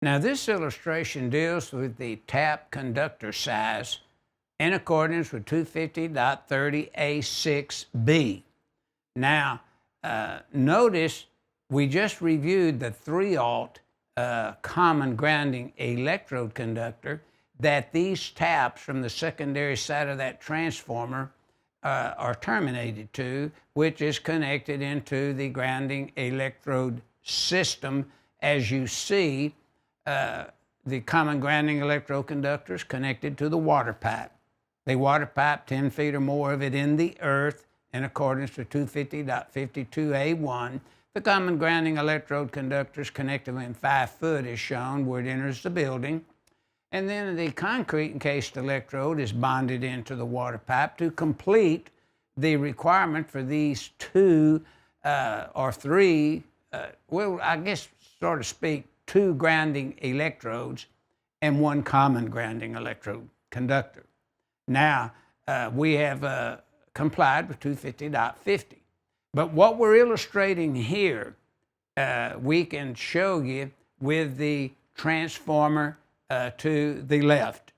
Now this illustration deals with the tap conductor size in accordance with 250.30A6B. Now, notice we just reviewed the 3-aught common grounding electrode conductor that these taps from the secondary side of that transformer are terminated to, which is connected into the grounding electrode system. As you see, the common grounding electrode conductor is connected to the water pipe. The water pipe, 10 feet or more of it in the earth, in accordance with 250.52A1. The common grounding electrode conductor is connected within 5 foot as shown where it enters the building. And then the concrete encased electrode is bonded into the water pipe to complete the requirement for these 2 or 3, well, I guess, so to speak, 2 grounding electrodes and 1 common grounding electrode conductor. Now, we have complied with 250.50. But what we're illustrating here, we can show you with the transformer to the left.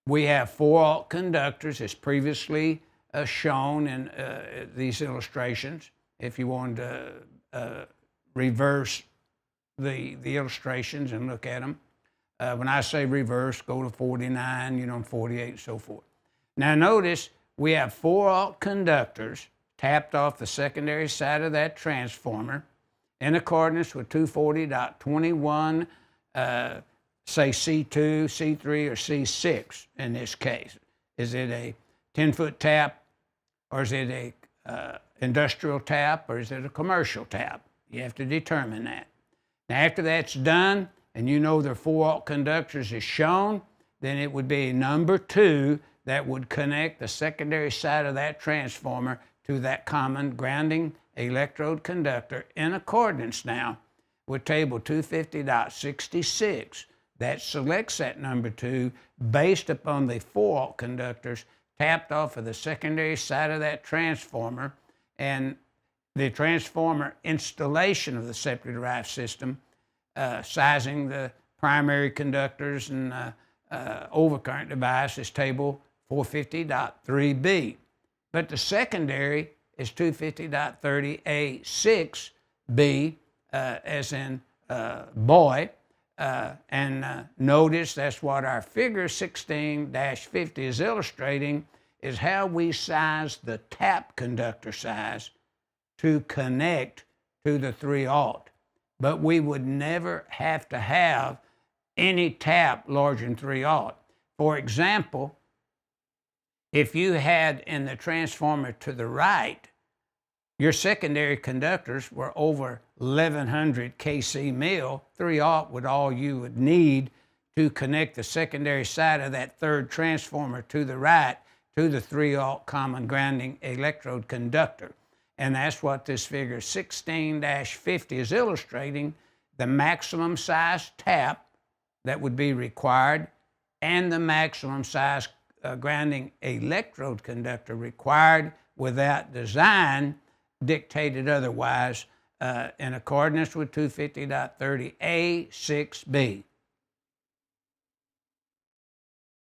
We have 4-aught conductors as previously shown in these illustrations. If you wanted to reverse the illustrations and look at them. When I say reverse, go to 49, 48, and so forth. Now notice we have 4-aught conductors tapped off the secondary side of that transformer in accordance with 240.21, say C2, C3, or C6 in this case. Is it a 10-foot tap, or is it a industrial tap, or is it a commercial tap? You have to determine that. Now after that's done, and you know there are 4-aught conductors as shown, then it would be number 2 that would connect the secondary side of that transformer to that common grounding electrode conductor in accordance now with table 250.66 that selects that number 2 based upon the 4-aught conductors tapped off of the secondary side of that transformer and the transformer installation of the separately derived system, sizing the primary conductors and overcurrent device is table 450.3b. But the secondary is 250.30A6b, as in boy. And notice that's what our figure 16-50 is illustrating, is how we size the tap conductor size to connect to the 3-aught. But we would never have to have any tap larger than 3-aught. For example, if you had in the transformer to the right, your secondary conductors were over 1100 kc mil, 3-aught would all you would need to connect the secondary side of that third transformer to the right to the 3-aught common grounding electrode conductor. And that's what this figure 16-50 is illustrating, the maximum size tap that would be required and the maximum size grounding electrode conductor required without design dictated otherwise in accordance with 250.30A6B.